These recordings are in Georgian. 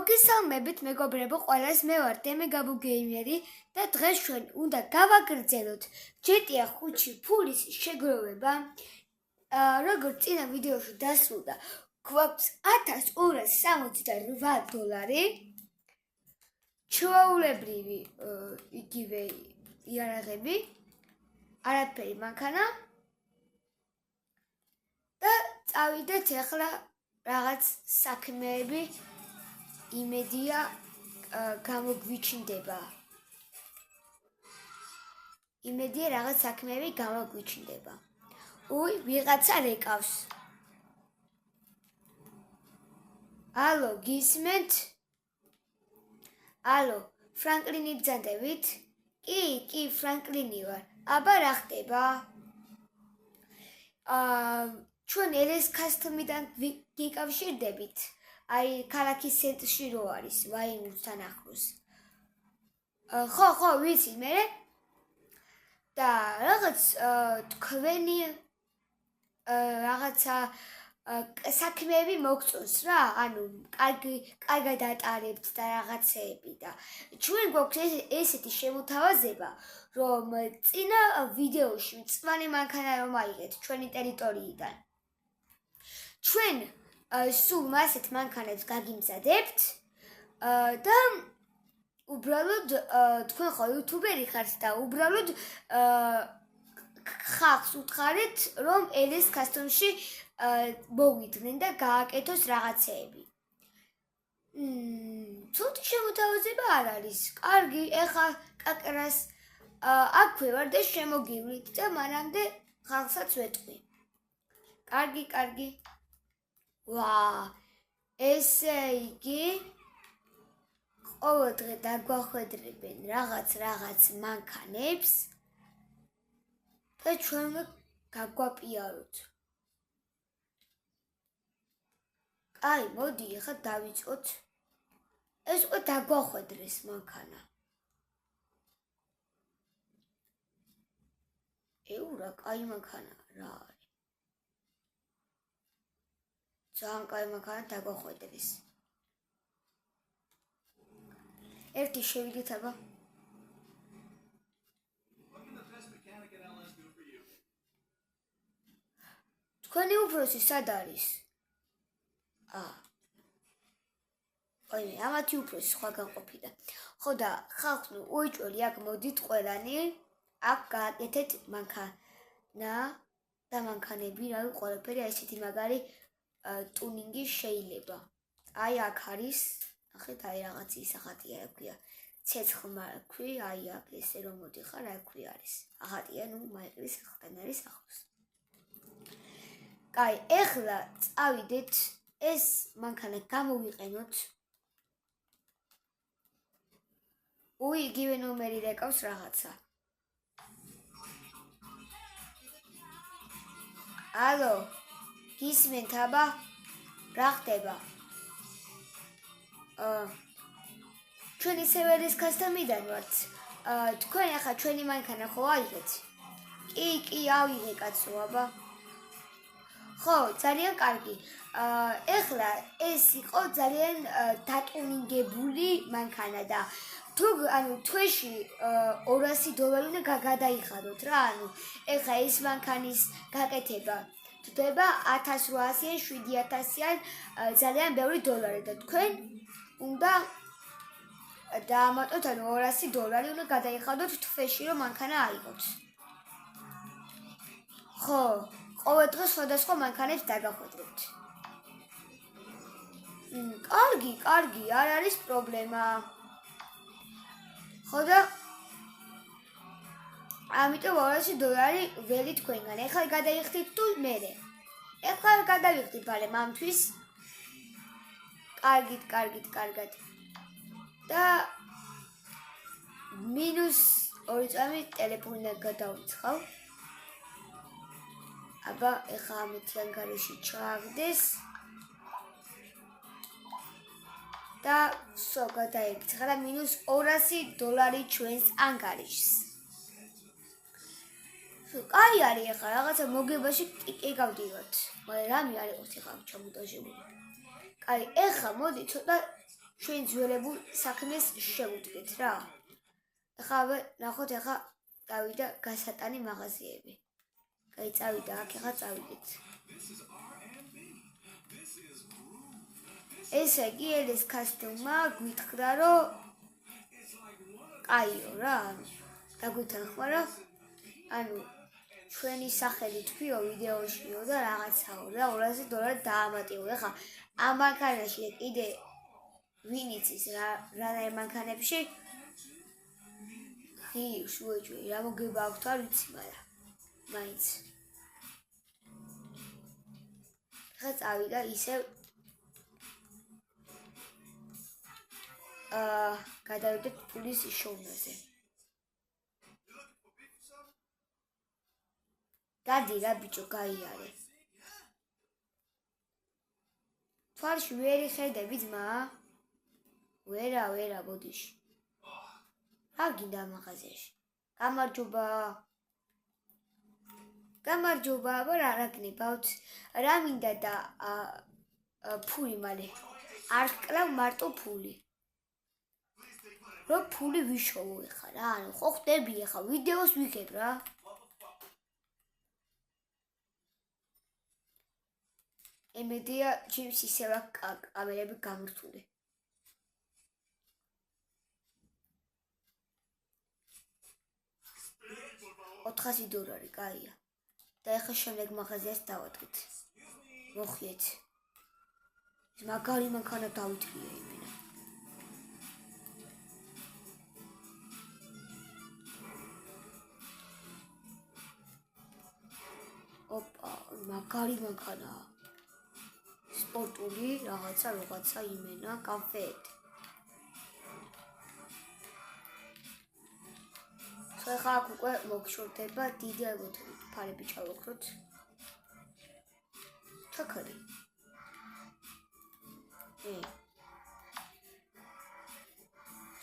მოგესალმებით მეგობრებო ყველას, მე ვარ დემე გაბუ გეიმერი და დღეს ჩვენ უნდა გავაგრძელოთ GTA 5-ში ფულის შეგროვება. როგორც წინა ვიდეოში დასრულდა, გვაქვს $1268. ჩვეულებრივი იგივე იარაღები, არაფერი მანქანა და წავიდეთ ახლა რაღაც საქმეები იმედია გამოგვიჩნდება. იმედია რაღაც საქმეები გამოგვიჩნდება. უი, ვიღაცა რეკავს. ალო, გისმენთ? ალო, ფრანკლინი ბრძანდებით? კი, ფრანკლინი ვარ. აბა რა ხდება? ჩვენ LS Custom-დან გიკავშირდებით. აი, ქალაქის ცენტრში რო არის, ვაინურთან ახლოს. ხო, ვიცი მე. და რაღაც თქვენი რაღაცა საქმეები მოგწონს რა, ანუ კარგად ატარებთ და რაღაცეები და ჩვენ გვაქვს ესეთი შემოთავაზება, რომ წინა ვიდეოში მწვანე მანქანა რომ აიღეთ ჩვენი ტერიტორიიდან. ჩვენ სულ ასეთ მანქანებს გაგიმზადებთ და უბრალოდ თქვენ ხო იუთუბერი ხართ და უბრალოდ ხალხს უთხარით რომ LS Custom-ში მოვიდნენ და გააკეთოს რაღაცეები. ცოტა შემოთავაზება არ არის. კარგი, ეხა კაკრას აქვე ვარ და შემოგივლით და მანამდე ხალხსაც ვეტყვი. კარგი. ესე იგი ყოველ დღე დაგვახვედრებენ რაღაც მანქანებს და ჩვენ გაგვაპიაროთ. აი, მოდი ახლა დავიწყოთ. ეს უკვე დაგვახვედრეს მანქანა. ეურა, კაი მანქანა რა არის. ძალიან კაი მანქანა დაგვახვედრეს. ერთი შევიდეთ აბა. თქვენი უფროსი სად არის? აი, ამათი უფროსი სხვაგან ყოფიდა. ხო და ხალხს უეჭველი აქ მოდით ყველანი, აქ გააკეთეთ მანქანა და მანქანები, რა ყველაფერი ესეთი მაგარი ტუნინგი შეიძლება. აი აქ არის, ნახეთ, აი რაღაც ისახატია, რა ქვია, ცეცხლმა ქვი, აი აქ ესე რომ მოდიხარ, რა ქვი არის. ახატია, ნუ მაიყრის ახთან არის ახლოს. კაი, ეხლა წავიდეთ ეს მანქანა გამოვიყენოთ. უი, იგივე ნომერი რეკავს რაღაცა. ალო, გისმენთ აბა? რა ხდება? ჩვენ ისევ LS Custom-დან ვართ. თქვენ ახლა ჩვენი მანქანა ხო აიღეთ? კი, ავიღე კაცო აბა. ხო, ძალიან კარგი. ეხლა ეს იყო ძალიან დატუნინგებული მანქანა და თუ თვეში $200 უნდა გადაიხადოთ რა, ანუ ეხლა ეს მანქანის გაკეთება ხდება 1800-ან, 7000-ან ძალიან ბევრი დოლარი და თქვენ უნდა დაამატოთ, ანუ $200 უნდა გადაიხადოთ თვეში რომ მანქანა აიღოთ. ხო, ყოველ დღე სხვადასხვა მანქანებს დაგახვედრებთ. კარგი, არ არის პრობლემა. ხო და ამიტომ $200 ველი თქვენგან. ეხლა გადაიხდით თუ მერე? ეხლა გადავიხდით ბალე მამთვის. კარგად. და -2 წამი ტელეფონიდან გადავიცხავ. აბა ეხლა ამითიან გარეში ჩააგდეს. და სო გადაიქცა და $200 ჩვენს ანგარიშს. კაი არის ახლა რაღაცა მოგებაში ეკავდივართ. მაგრამ რამე არ იყოს ახლა ჩამოდაჟებული. კაი, ეხლა მოდი ცოტა ჩვენ ძველებურ საქმეს შევუდგეთ რა. ახლა ნახოთ ახლა წავიდა გასატანი მაღაზიები. კაი წავიდა აქ ახლა წავიდეთ. ესე იგი ეს კასტომმა გვითხრა რომ კაიო რა დაგვითანხმა რომ ანუ ჩვენი სახელი თქვიო ვიდეოშიო და რაღაცაო და $200 დაამატიო. ახლა ამ მანქანაში კიდე ვინ იცის რანაირ მანქანებში ხიში უეჭვი რა მოგება აქვს არ ვიცი მაგრამ მაინც ხა წავიდა ისევ გადავიდეთ პულის შოვნაზე. დადი რა ბიჭო გაიარე. თვალში ვერ იხედები ძმა? ვერა ბოდიში. რა გინდა მაღაზიაში? გამარჯობა, რა გნებავთ? რა მინდა და ფული მალე. არ გკლავ მარტო ფული. რომ ფული ვიშოვო ეხა რა, ანუ ხო ხდები ეხა ვიდეოს ვიქებ რა. ემედია ჯიმს ისევ კამერები გამრთული. $400 კაია. და ეხა შემდეგ მაღაზიას დავადგეთ. მოხიეთ. ეს მაგარი მანქანა დავითქვია იმენა. ოპა, მაგარი მანქანაა. სპორტული რაღაცა იმენა, კამფეტი. ხა აქ უკვე მოგშორდება დიდი აგოთები, ფარები ჩავოხროთ. ჩაქარი.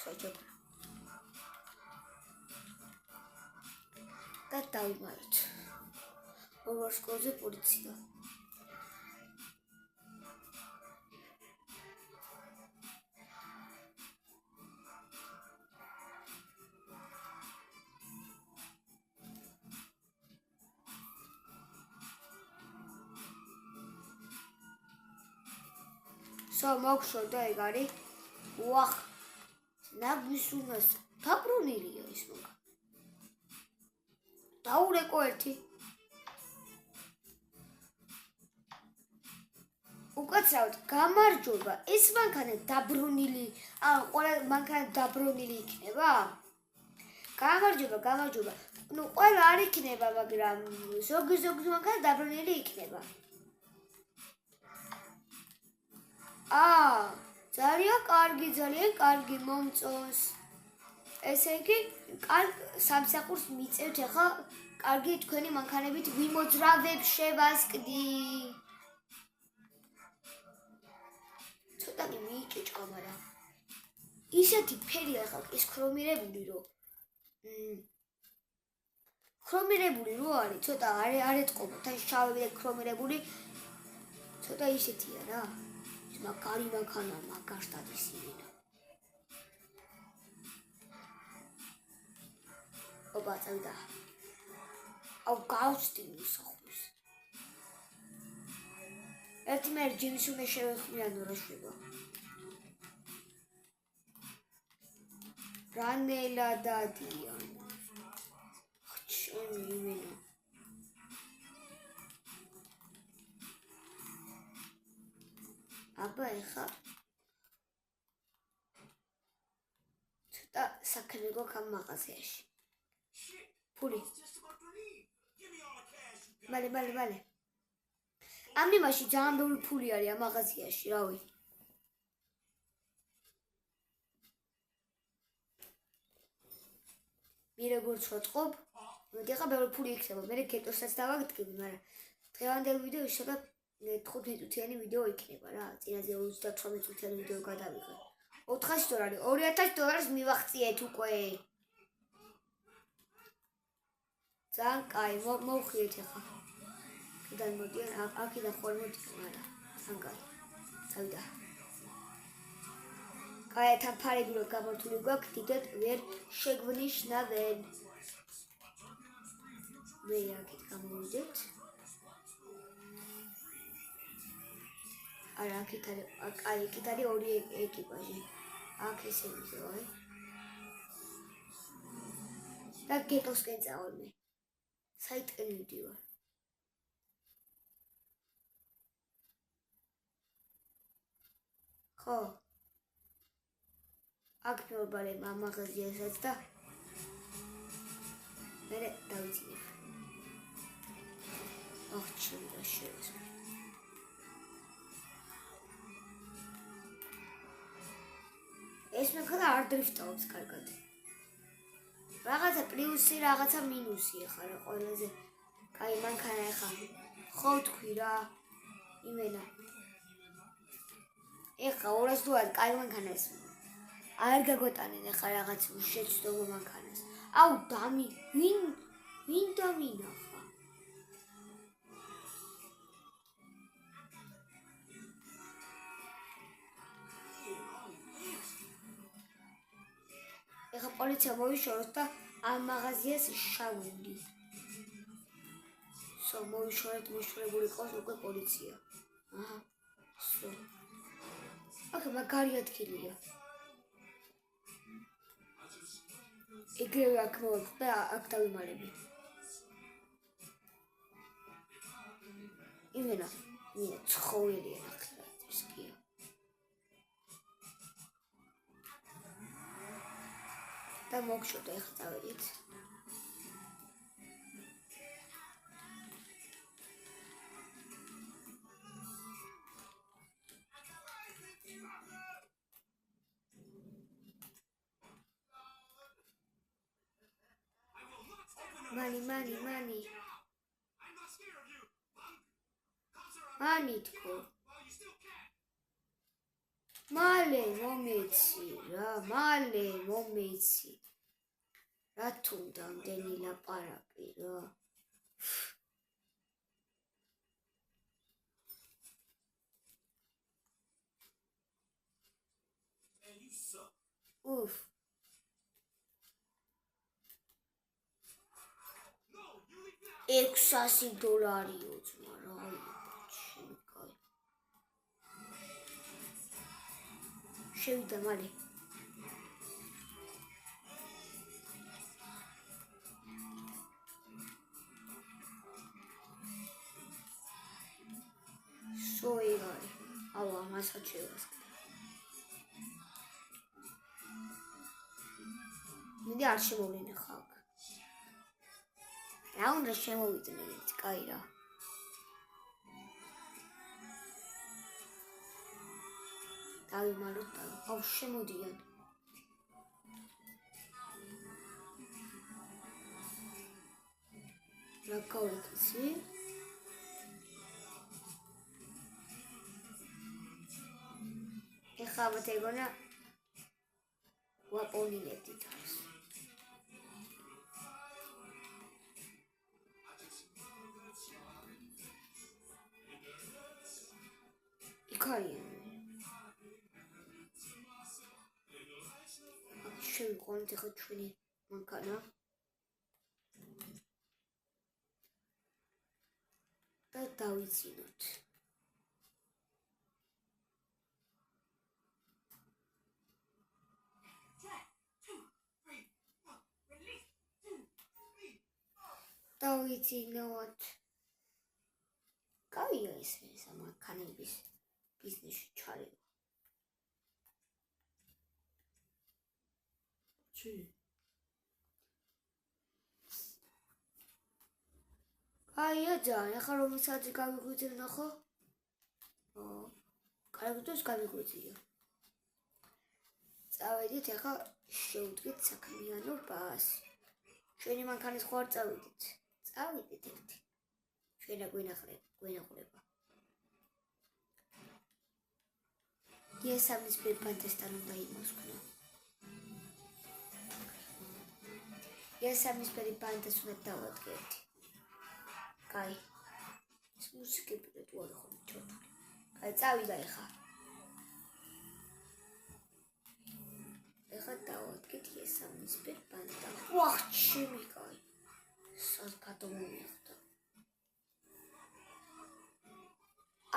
საჭირო. და დავიმართ. ორსკოზე პოლიცია. მოგშორდა ეგ არის. უახ. ნაგისუნას დაბრუნილია ის მოგა. დაურეკო ერთი. უკაცრავად გამარჯობა. ეს მანქანა დაბრუნილი, ყველა მანქანა დაბრუნილი იქნება? გამარჯობა. ნუ ყველა არ იქნება, მაგრამ ზოგი მანქანა დაბრუნილი იქნება. ძალიან კარგი მომწონს. ესე იგი, სამსახურს მიწევთ ახლა კარგი თქვენი მანქანებით ვიმოძრავებ შევასკდი. ცოტა მიიჭეჭყა, მაგრამ ისეთი ფერია ახლა ეს ქრომირებული რო არის, ცოტა არ ეთყობა, თან შავი და ქრომირებული ცოტა ისეთია რა. მაგარი მანქანა მაგაშტადის იმენა. ოპა წავიდა. გავწდი მოსახლეს. ერთი მე ჯიმის უნდა შევეხმიანო რა შვება. რანელა დადია. ჩემი იმენა. აბა ეხა ცოტა საქმე გოქამ მაღაზიაში. ფული. მალე. ამ იმაში ძალიან ბევრი ფული არის ამ მაღაზიაში, რავი. მე როგორც ვაწყობ, მოდი ახლა ბევრი ფული იქნება, მე გეტოსაც დავაგდგები, მაგრამ დღევანდელ ვიდეოში ცოტა 15 წუთიანი ვიდეო იქნება რა. წინაზე 38 წუთიანი ვიდეო გადავიღე. $400, $2000 მივახციეთ უკვე. ძალიან კაი, მოვხიეთ ახლა. კიდან მოდიან, აქედან ხოლმე მოდიან, არა. ძალიან კაი. წავიდა. გაეთან ფარიგურად გამართული გვაქვს, დიდად ვერ შეგვნიშნავენ. მე აქეთ გამოვიდეთ. არა, აქეთ არის ორი ეკიპაჟი. აქ ესენი ზოი. და გეტოსკენ წავალ მე. საიტკენ მიდივარ. ხო. აქ მოვბარე მაღაზიასაც და მე დავიძინებ. აღჩენდა შეიძლება. ეს მანქანა არ დრიფტავს კარგად. რაღაცა პლუსი, რაღაცა მინუსი ხარ ყველაზე. კაი მანქანა ხა. ხო თქვი რა. იმენა. ეხა 200 დოლარი კაი მანქანა ეს. არ გაგოტანენ ახლა რაღაც შეცდომა მანქანას. აუ დამი ვინ დამინახა? ეხლა პოლიცია მოვიშოროთ და ამ მაღაზიას შავული. მოვიშორეთ მოშორებული ყავს უკვე პოლიცია. აჰა. აქ მაგარი ადგილია. ეგრევე აქ მოვეწყო და აქ დავიმალები. იმენა, ცხოველია ნახე ეს კია. და მოგშორდა ეხლა წავედით. Money. Money თქო. მალე მომეცი. რა თუნდა ამდენი ლაპარაკი რა. უფ. $600 ძმა რა შემკაი. შევიდა მალე. სოიგარი. აუ ამასაც შევასწრე. მე არ შემოვლინე ხალხ. რა უნდა შემოვიდნენ, კაი რა. დავიმალოთ და აუ შემოდიან. რა გავიქცი? ეხლა მეთეგონა ვაპონილებდი თავს. იქარიან. შევიყვანოთ ეხლა ჩვენი მანქანა. და დავიცინოთ. დავიცინოთ. კაია ეს მანქანების ბიზნესში ჩარევა. ჩი აია ძალიან, ახლა რომელი საათი გავიღვიძე ნახო? კარგად გავიღვიძია. წავედით, ახლა შევუდგეთ საქმიანობას. ჩვენი მანქანის ხო არ წავედით? წავედით ერთი. ჩვენა გვენახულება. იესამის ბანტესთან უნდა იმოსქნა. იესამის ბანტეს უნდა დავადგეთ. კაი. ეს მუსიკები და თუ არ ხომ ჩართული. კაი, წავიდა ეხა. სამნისფერ ბანდა. ვახ, ჩემი კაი. სად გადმომიხდა.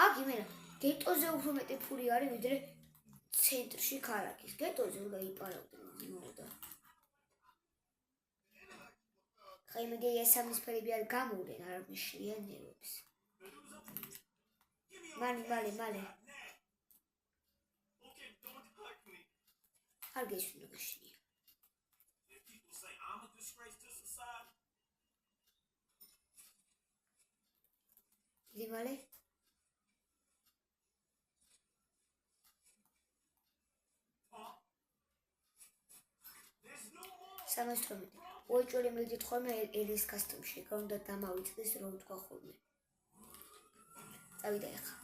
აქ იმენა, გეტოზე უფრო მეტი ფული არის, ვიდრე ცენტრში ქალაქის. გეტოზე უნდა იპარავდნენ მოდა. ხაი მე ეს სამნისფერები არ გამოვდნენ, არ მიშლიან ნერვებს. მალე. არ გეშინო გეშინია. დიდი მალე. სამასწრომელი. ოჭოლი მიდით ხოლმე ელის კასტომში, უნდა დამავიწყდეს რომ თქვა ხოლმე. წავიდა ახლა.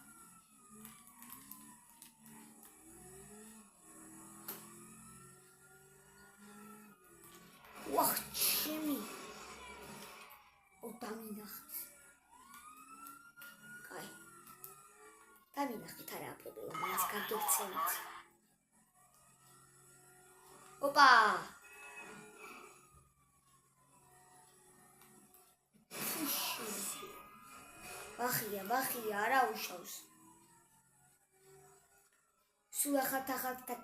ვახ, ჩემი. დამინახეს. კაი. დამინახეთ არა პრობლემა, მას გაგექცევით. ოპა. ბახია, არა უშავს. სულ ახალ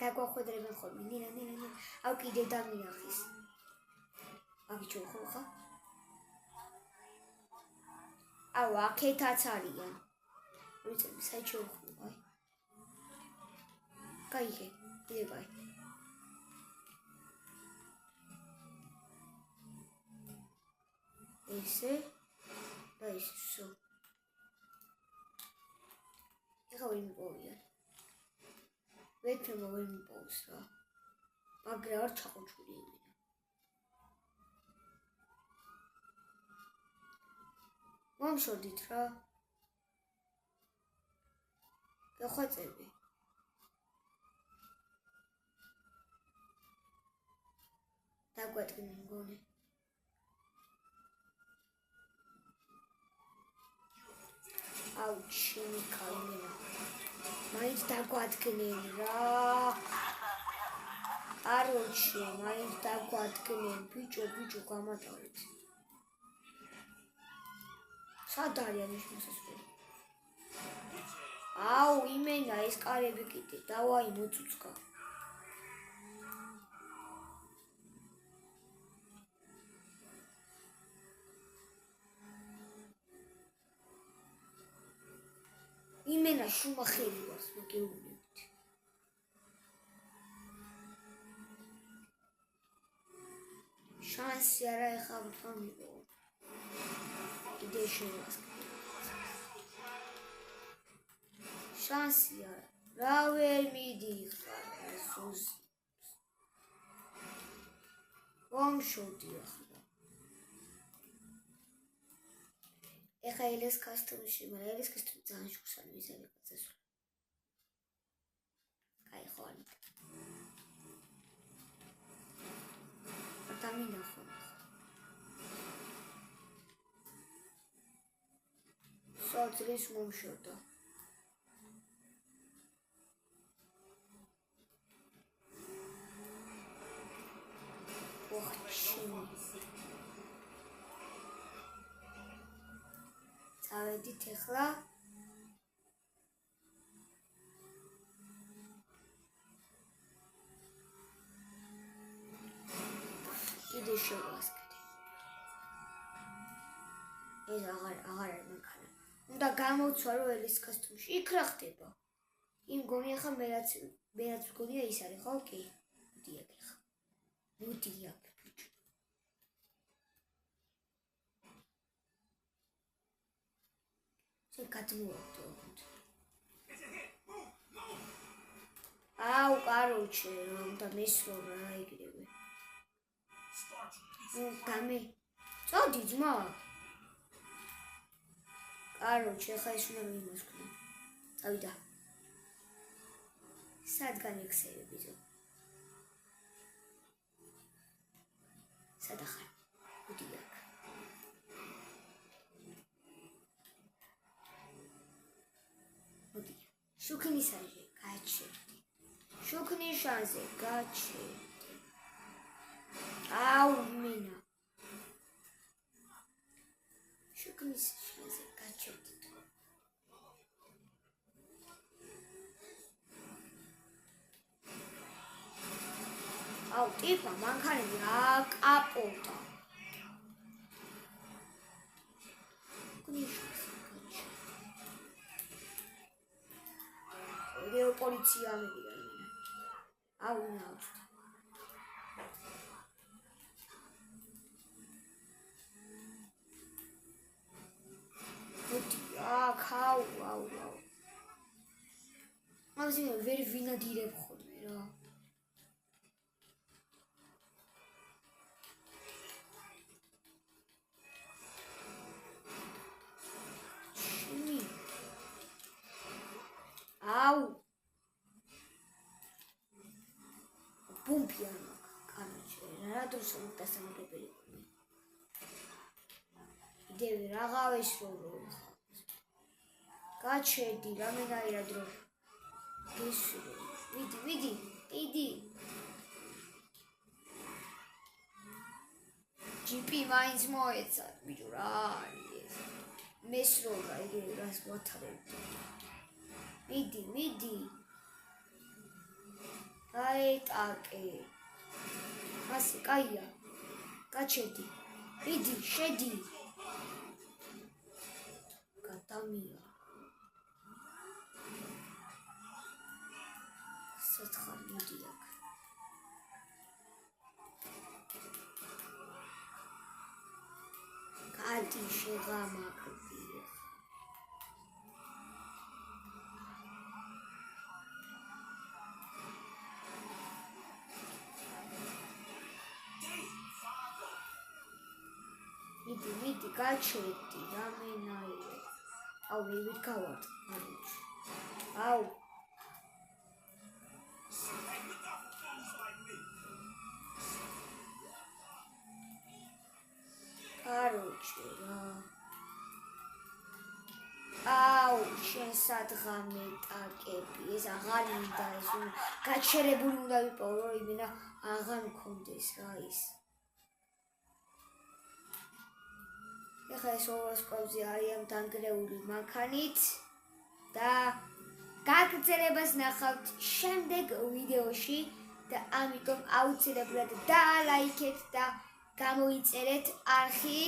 დაგვახვედრებენ ხოლმე. ნინა. აუ კიდე დამინახეს. აგიჩო ხო? აუ აქეთაც არიან. ვიცი, საჩო ხო, აი. კაი, კიდე კაი. ესე და ისე სულ. ეხლა ვერ მიპოვიან. ვეთრემო ვერ მიპოვს რა. მაგრა არ ჩაყოჩული იმენა. მომშორდით რა. გახვაწები. დაგვატკნი მგონი. აუ ჩემი კაიმენა. მაინც დაგვატკნენ რა. აროჩი, მაინც დაგვატკნენ. ბიჭო გამატარეთ. სად არიან ის მოსასვლელი? აუ იმენა ეს კარები კიდე დავაი მოწუწკა. იმენა შუმახელი ვარს მოგეუბნებით. შანსი არა ეხლა ვთამიყო. კიდე შევასკი. შანსი არა. რა ვერ მიდიხარ სუს. ვამშოდი ახლა. ეხა ელის კასტომში, მაგრამ ელის კასტომი ძალიან შურსანი ვიზები გაწესვლა. კაი ხო არ მითქ. დამინახო. სოძლის მომშორდა. წავედით ეხლა. კიდე შევასკდი. ეს აღარ არის მანქანა. უნდა გამოვცვა რომ ელის კასტომში. იქ რა ხდება? იმ გონია ხა მეც მგონია ის არის ხო? კი. მოდიაკ ხა. მოდიაკ. შენ გადმოვარდო. აუ კაროჩე, უნდა მესვრო რა იგივე. გამე. წოდი ძმა. კაროჩე, ხა ის უნდა მიმოსქნა. წავიდა. სად განექსევებიო? სად ახარ? მოდიაკ. მოდიაკ. შუქნისაზე გაჩერდი. შუქნის შანზე გაჩერდი. აუ მინა შეგნის შენზე გაჩერდით აუ ტიპა მანქანები აკაპოტა გნიშნს გაჩერდით პოლიცია მივიდა აუ ნაუს აუ ამაზე ვერ ვინადირებ ხოლმე რა აუ ბუმპია კანჩე რა დროს დასამაგებელი იდევი რაღაცა რო გაჩერდი რამენაირად რო მიდი ჯიპი მაინც მოეცა ბიჭო რა არის მესროლა იგი რას მოთხრებდი მიდი გაეტაკე ასე კაია გაჩერდი მიდი შედი გადამია სათხარ მიდი აქ გადი შეღამაგდი მიდი გაჩერდი რამენაირად აუ მივით გავარდ აუ კაროჩე რა აუ შენ სადღამე ტაკები ეს აღარ მინდა ეს გაჩერებული უნდა ვიყო რომ იმენა აღარ მქონდეს რა ის ეხლა ეს ოროსკოპზე არიან დანგრეული მანქანით და გაგრძელებას ნახავთ შემდეგ ვიდეოში და ამიტომ აუცილებლად დალაიქეთ და გამოიწერეთ არხი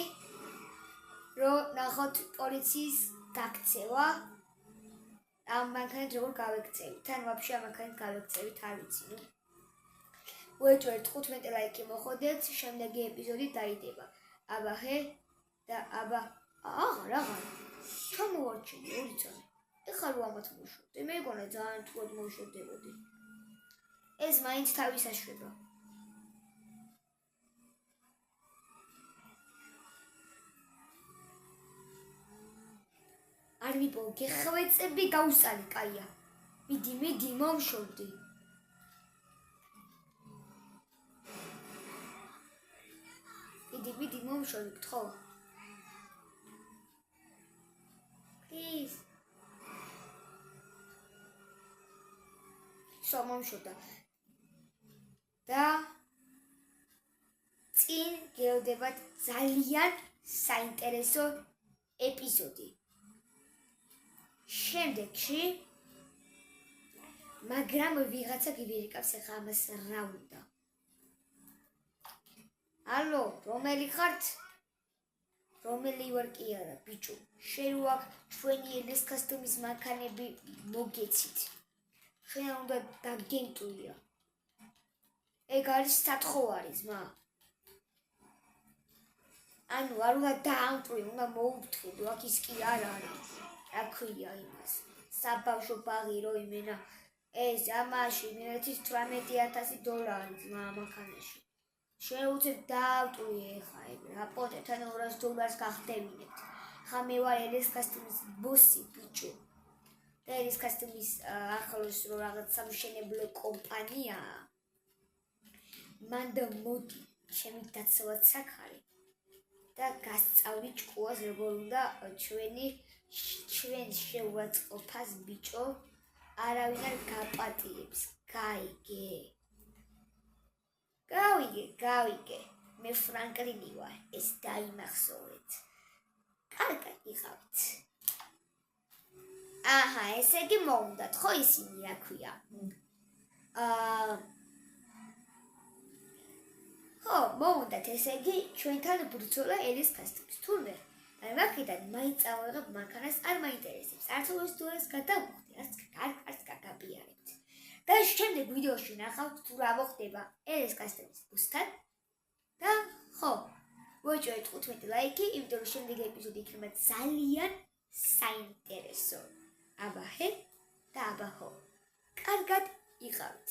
რომ ნახოთ პოლიციის გაქცევა ამ მანქანით როგორ გავექცევით თან ვაფშე ამ მანქანით გავექცევით არ ვიცი ნუ ვეჭვერთ 15 ლაიქი მოხდეთ შემდეგი ეპიზოდი დაიდება აბაჰე და აბა აღარ ჩამოვარჩინე ორი წამი ეხლა რო ამათ მოშორდე მე მგონა ძალიან თუად მოშორდებოდი ეს მაინც თავის აშვება არ მიპოვ გეხვეწები გავსწალი კაია მიდი მომშორდი მიდი მომშორდი გთხოვ please მომშორდა და წინ გელოდებათ ძალიან საინტერესო ეპიზოდი შემდეგში მაგრამ ვიღაცა გივირიკავს ახლა ამას რა უნდა ალო რომელი ხართ რომელი ვარ კი არა ბიჭო შენ ვაკ ჩვენი ელეს კასტომის მანქანები მოგეცით შენ უნდა დაგენტუია ეგ არის სათხოვარი ზმა ანუ არ უნდა დაამტვი უნდა მოუფთხილო აქ ის კი არ არის რა ქვია იმას საბავშვო ბაღი რო იმენა ეს ამაში მივეთის $18,000 ზმა მანქანაში შენ უცებ დაავტვი ეხა ეგ რა პოტეთან $200 გახდებინებთ ხა მე ვარ ელეს კასტომის ბოსი ბიჭო და ელეს კასტომის ახლოს რო რაღაც სამშენებლო კომპანიაა მანდა მოდი ჩემი დაცვაც საქარი და გასწავლი ჭკუას როგორ უნდა ჩვენ შევაწყობას ბიჭო არავინ არ გაპატიებს გავიგე მე ფრანკლინი ვარ, ეს დაიმახსოვრეთ. კარგად იყავით. აჰა, ესე იგი მოუნდათ, ხო ისინი რა ქვია? ხო, მოუნდათ, ესე იგი ჩვენთან ბრძოლა ელის კასტრის თურმე. მაქედან მაინც წავიღებ მანქანას არ მაინტერესებს. არც უესტუეს გადავხდი, არც გაგაბიარებთ. და შემდეგ ვიდეოში ნახავთ თუ რა მოხდება ელის კასტრის ბუსთან. და ხო, მოიჭრეთ 15 ლაიქი, იმიტომ რომ შემდეგი ეპიზოდი იქნება ძალიან საინტერესო. აბა ჰე და აბა ჰო. კარგად იყავით.